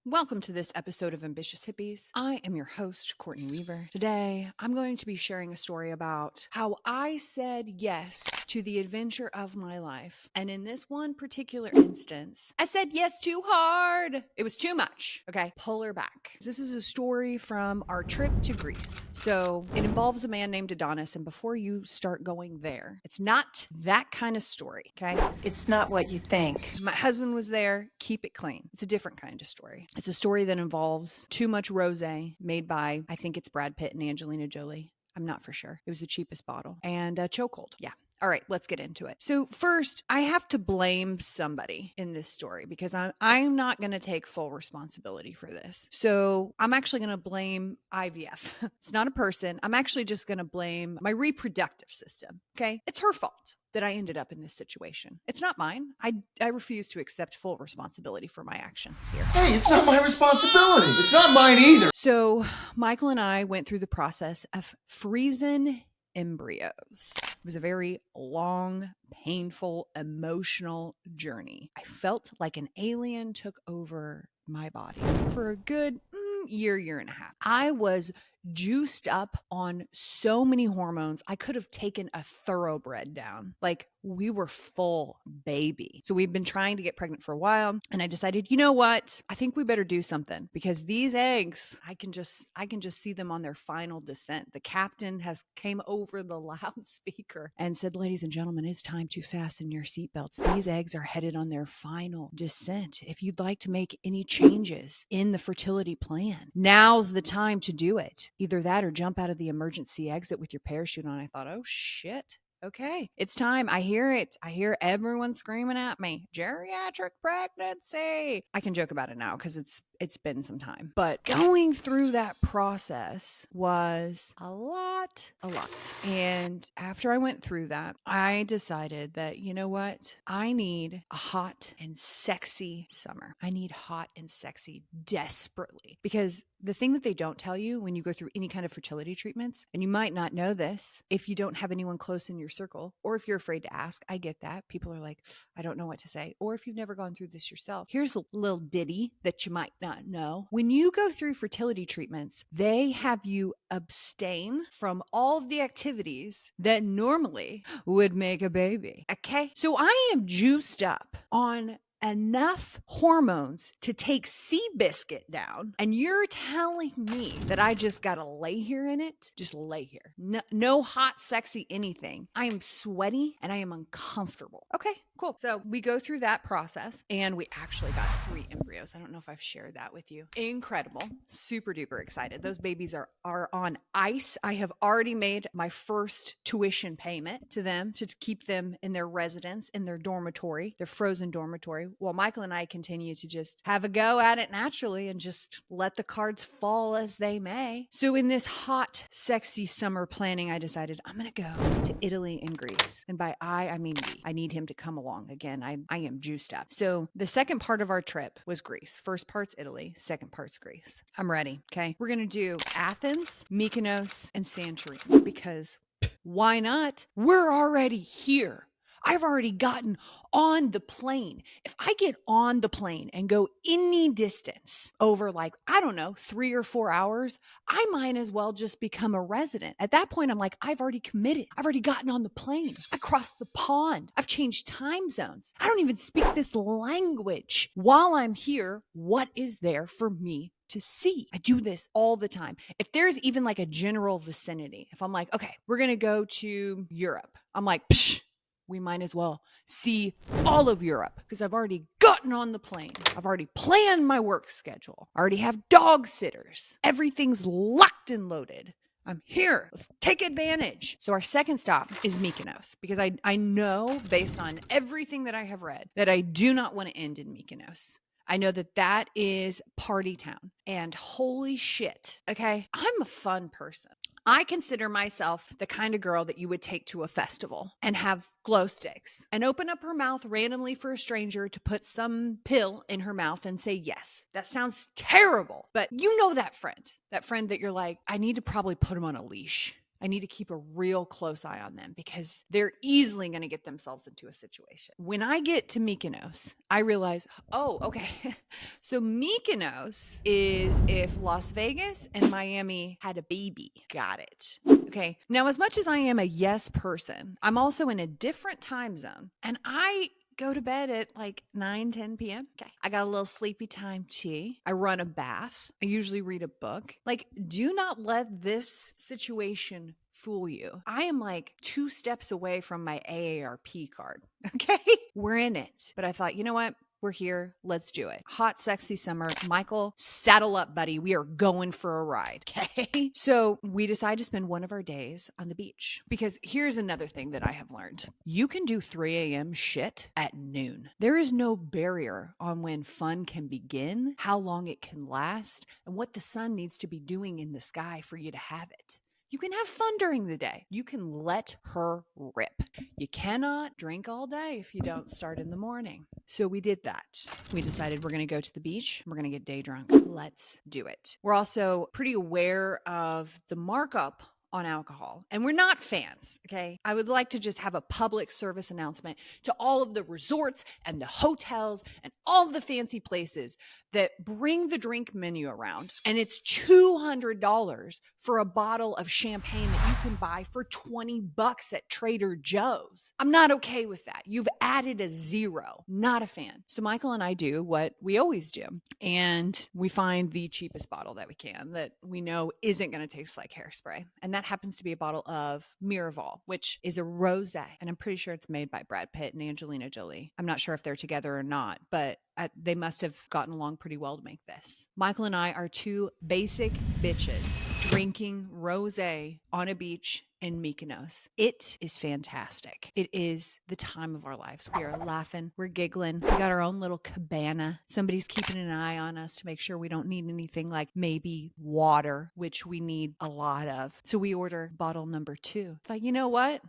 Welcome to this episode of Ambitious Hippies. I am your host, Courtney Weaver. Today, I'm going to be sharing a story about how I said yes to the adventure of my life. And in this one particular instance, I said yes too hard. It was too much. Okay, pull her back. This is a story from our trip to Greece. So it involves a man named Adonnis. And before you start going there, it's not that kind of story. Okay, It's not what you think. my husband was there. Keep it clean. It's a different kind of story. It's a story that involves too much rosé made by, I think it's Brad Pitt and Angelina Jolie. I'm not for sure. It was the cheapest bottle. And a chokehold. Yeah. All right, let's get into it. So first, I have to blame somebody in this story because I'm not going to take full responsibility for this. So I'm actually going to blame IVF. It's not a person. I'm actually just going to blame my reproductive system. Okay, it's her fault that I ended up in this situation. It's not mine. I refuse to accept full responsibility for my actions here. Hey, it's not my responsibility. It's not mine either. So Michael and I went through the process of freezing embryos. It was a very long, painful, emotional journey. I felt like an alien took over my body for a good year and a half. I was juiced up on so many hormones. I could have taken a thoroughbred down. Like, we were full baby. So we've been trying to get pregnant for a while. And I decided, you know what? I think we better do something because these eggs, I can just see them on their final descent. The captain has came over the loudspeaker and said, ladies and gentlemen, it's time to fasten your seatbelts. These eggs are headed on their final descent. If you'd like to make any changes in the fertility plan, now's the time to do it. Either that or jump out of the emergency exit with your parachute on. I thought, oh shit. Okay, it's time. I hear it. I hear everyone screaming at me. Geriatric pregnancy. I can joke about it now because it's been some time. But going through that process was a lot. And after I went through that, I decided that, you know what? I need a hot and sexy summer. I need hot and sexy desperately. Because the thing that they don't tell you when you go through any kind of fertility treatments, and you might not know this if you don't have anyone close in your circle, or if you're afraid to ask, I get that. People are like, I don't know what to say. Or if you've never gone through this yourself, here's a little ditty that you might not know. When you go through fertility treatments, they have you abstain from all of the activities that normally would make a baby. Okay. So I am juiced up on enough hormones to take Seabiscuit down, and you're telling me that I just gotta lay here in it? Just lay here. No hot, sexy anything. I am sweaty and I am uncomfortable. Okay, cool. So we go through that process and we actually got 3 embryos. I don't know if I've shared that with you. Incredible. Super duper excited. Those babies are on ice. I have already made my first tuition payment to them to keep them in their residence, in their dormitory, their frozen dormitory, while Michael and I continue to just have a go at it naturally and just let the cards fall as they may. So in this hot, sexy summer planning, I decided I'm going to go to Italy and Greece. And by I mean we. I need him to come along. Again, I am juiced up. So the second part of our trip was Greece. First part's Italy, second part's Greece. I'm ready. Okay. We're going to do Athens, Mykonos, and Santorini because why not? We're already here. I've already gotten on the plane. If I get on the plane and go any distance over 3 or 4 hours, I might as well just become a resident. At that point, I'm like, I've already committed. I've already gotten on the plane. I crossed the pond. I've changed time zones. I don't even speak this language. While I'm here, what is there for me to see? I do this all the time. If there's even like a general vicinity, if I'm like, okay, we're going to go to Europe, I'm like, psh, we might as well see all of Europe because I've already gotten on the plane. I've already planned my work schedule. I already have dog sitters. Everything's locked and loaded. I'm here. Let's take advantage. So our second stop is Mykonos because I know based on everything that I have read that I do not want to end in Mykonos. I know that is party town. And holy shit, okay? I'm a fun person. I consider myself the kind of girl that you would take to a festival and have glow sticks and open up her mouth randomly for a stranger to put some pill in her mouth and say yes. That sounds terrible, but you know that friend that you're like, I need to probably put him on a leash. I need to keep a real close eye on them because they're easily going to get themselves into a situation. When I get to Mykonos, I realize, oh, okay. So Mykonos is if Las Vegas and Miami had a baby. Got it. Okay. Now, as much as I am a yes person, I'm also in a different time zone, and I go to bed at like 9-10 p.m. Okay. I got a little sleepy time tea. I run a bath. I usually read a book. Like, do not let this situation fool you. I am like 2 steps away from my AARP card. Okay. We're in it. But I thought, you know what? We're here. Let's do it. Hot, sexy summer. Michael, saddle up, buddy. We are going for a ride. Okay. So we decide to spend one of our days on the beach because here's another thing that I have learned. You can do 3 a.m. shit at noon. There is no barrier on when fun can begin, how long it can last, and what the sun needs to be doing in the sky for you to have it. You can have fun during the day. You can let her rip. You cannot drink all day if you don't start in the morning. So we did that. We decided we're going to go to the beach. We're going to get day drunk. Let's do it. We're also pretty aware of the markup on alcohol, and we're not fans. Okay. I would like to just have a public service announcement to all of the resorts and the hotels and all of the fancy places that bring the drink menu around, and it's $200 for a bottle of champagne that you can buy for $20 at Trader Joe's. I'm not okay with that. You've added a zero. Not a fan. So Michael and I do what we always do, and we find the cheapest bottle that we can that we know isn't going to taste like hairspray. And that happens to be a bottle of Miraval, which is a rosé. And I'm pretty sure it's made by Brad Pitt and Angelina Jolie. I'm not sure if they're together or not, but they must have gotten along pretty well to make this. Michael and I are 2 basic bitches drinking rosé on a beach in Mykonos. It is fantastic. It is the time of our lives. We are laughing. We're giggling. We got our own little cabana. Somebody's keeping an eye on us to make sure we don't need anything like maybe water, which we need a lot of. So we order bottle number 2. Like, you know what?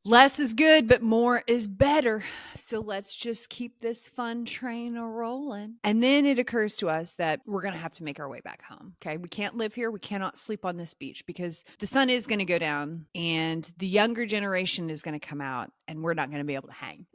Less is good, but more is better. So let's just keep this fun train a-rolling. And then it occurs to us that we're going to have to make our way back home. Okay. We can't live here. We cannot sleep on this beach because the sun is going to go down and the younger generation is going to come out and we're not going to be able to hang,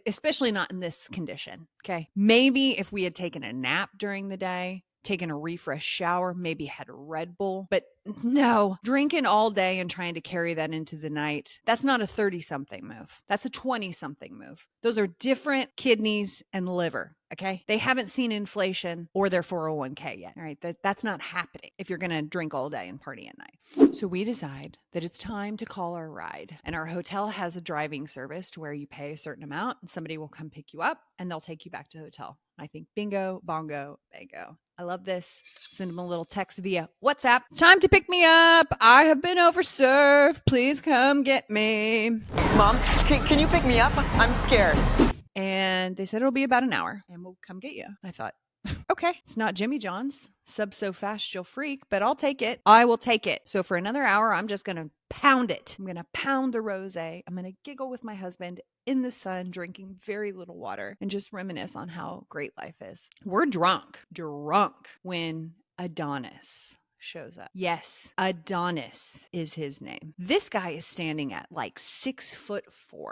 especially not in this condition. Okay. Maybe if we had taken a nap during the day, taken a refresh shower, maybe had a Red Bull, but no, drinking all day and trying to carry that into the night, that's not a 30-something move. That's a 20-something move. Those are different kidneys and liver, okay? They haven't seen inflation or their 401k yet, all right? That's not happening if you're going to drink all day and party at night. So we decide that it's time to call our ride. And our hotel has a driving service to where you pay a certain amount and somebody will come pick you up and they'll take you back to the hotel. I think bingo, bongo, bango. I love this. Send them a little text via WhatsApp. It's time to pick me up. I have been overserved. Please come get me. Mom, can you pick me up? I'm scared. And they said it'll be about an hour and we'll come get you. I thought, okay, it's not Jimmy John's. Sub so fast you'll freak, but I'll take it. I will take it. So for another hour, I'm just going to pound it. I'm going to pound the rosé. I'm going to giggle with my husband in the sun, drinking very little water and just reminisce on how great life is. We're drunk when Adonnis shows up. Yes, Adonnis is his name. This guy is standing at like 6'4".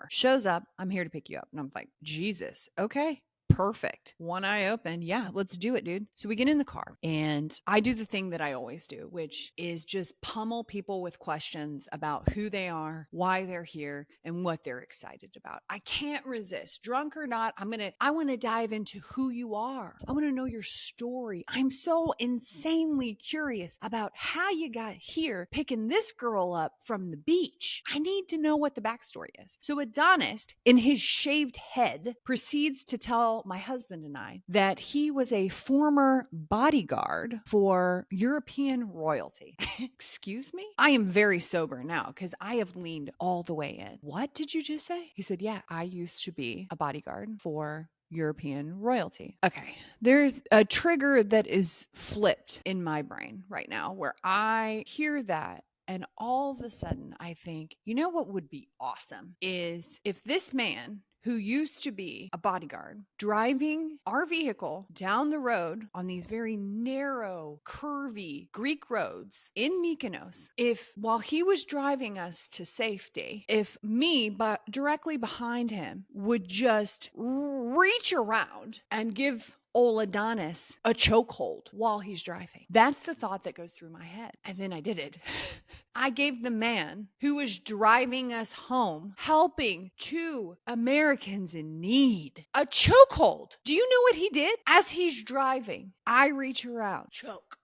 Shows up. I'm here to pick you up. And I'm like, Jesus. Okay. Perfect. One eye open. Yeah, let's do it, dude. So we get in the car and I do the thing that I always do, which is just pummel people with questions about who they are, why they're here, and what they're excited about. I can't resist. Drunk or not, I want to dive into who you are. I want to know your story. I'm so insanely curious about how you got here picking this girl up from the beach. I need to know what the backstory is. So Adonnis, in his shaved head, proceeds to tell my husband and I that he was a former bodyguard for European royalty. Excuse me? I am very sober now because I have leaned all the way in. What did you just say? He said, yeah, I used to be a bodyguard for European royalty. Okay. There's a trigger that is flipped in my brain right now where I hear that. And all of a sudden, I think, you know what would be awesome is if this man who used to be a bodyguard, driving our vehicle down the road on these very narrow, curvy Greek roads in Mykonos. If while he was driving us to safety, if me, but directly behind him, would just reach around and give old Adonnis a chokehold while he's driving. That's the thought that goes through my head. And then I did it. I gave the man who was driving us home, helping two Americans in need, a chokehold. Do you know what he did? As he's driving, I reach around, choke.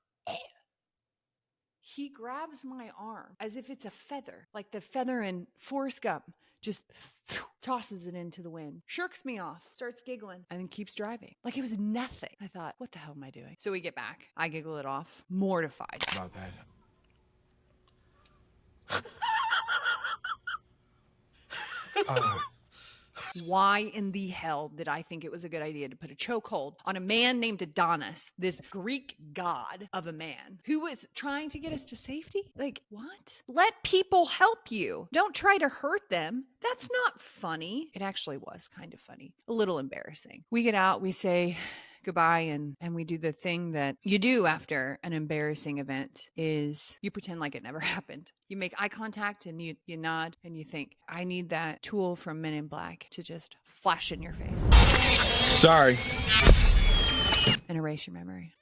He grabs my arm as if it's a feather, like the feather in Forrest Gump, just tosses it into the wind, shirks me off, starts giggling, and then keeps driving like it was nothing. I thought, what the hell am I doing? So we get back. I giggle it off, mortified. About that. Why in the hell did I think it was a good idea to put a chokehold on a man named Adonnis, this Greek god of a man who was trying to get us to safety? Like, what? Let people help you. Don't try to hurt them. That's not funny. It actually was kind of funny, a little embarrassing. We get out, we say goodbye, and we do the thing that you do after an embarrassing event is you pretend like it never happened. You make eye contact and you nod and you think, I need that tool from Men in Black to just flash in your face. Sorry. And erase your memory.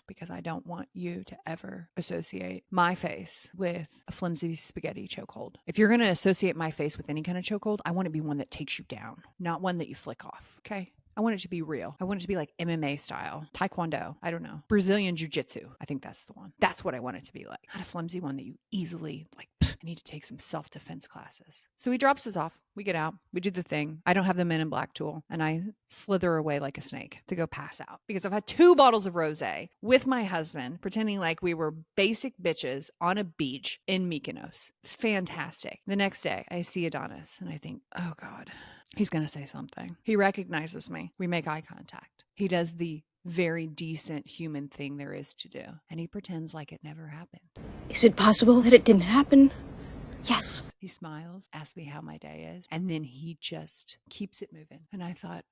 Because I don't want you to ever associate my face with a flimsy spaghetti chokehold. If you're going to associate my face with any kind of chokehold, I want it to be one that takes you down, not one that you flick off. Okay? I want it to be real. I want it to be like MMA style, Taekwondo, I don't know, Brazilian Jiu-Jitsu. I think that's the one. That's what I want it to be like. Not a flimsy one that you easily like, I need to take some self-defense classes. So he drops us off. We get out. We do the thing. I don't have the Men in Black tool. And I slither away like a snake to go pass out. Because I've had 2 bottles of rosé with my husband, pretending like we were basic bitches on a beach in Mykonos. It's fantastic. The next day, I see Adonnis and I think, oh God, he's going to say something. He recognizes me. We make eye contact. He does the very decent human thing there is to do. And he pretends like it never happened. Is it possible that it didn't happen? Yes. He smiles, asks me how my day is, and then he just keeps it moving. And I thought,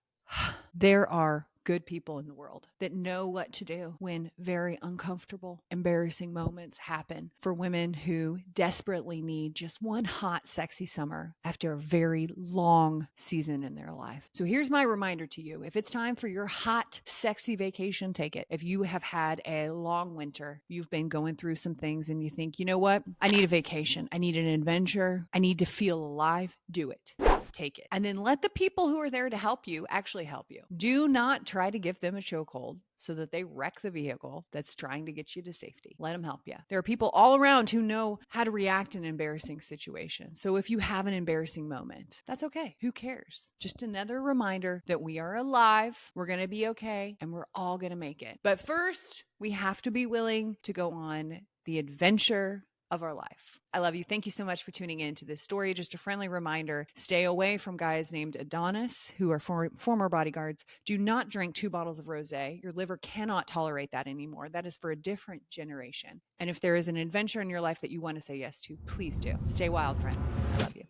there are good people in the world that know what to do when very uncomfortable, embarrassing moments happen for women who desperately need just one hot, sexy summer after a very long season in their life. So here's my reminder to you. If it's time for your hot, sexy vacation, take it. If you have had a long winter, you've been going through some things and you think, you know what? I need a vacation. I need an adventure. I need to feel alive. Do it. Take it. And then let the people who are there to help you actually help you. Do not try to give them a chokehold so that they wreck the vehicle that's trying to get you to safety. Let them help you. There are people all around who know how to react in embarrassing situations. So if you have an embarrassing moment, that's okay. Who cares? Just another reminder that we are alive, we're going to be okay, and we're all going to make it. But first, we have to be willing to go on the adventure of our life. I love you. Thank you so much for tuning in to this story. Just a friendly reminder, stay away from guys named Adonnis who are former bodyguards. Do not drink 2 bottles of rosé. Your liver cannot tolerate that anymore. That is for a different generation. And if there is an adventure in your life that you want to say yes to, please do. Stay wild, friends. I love you.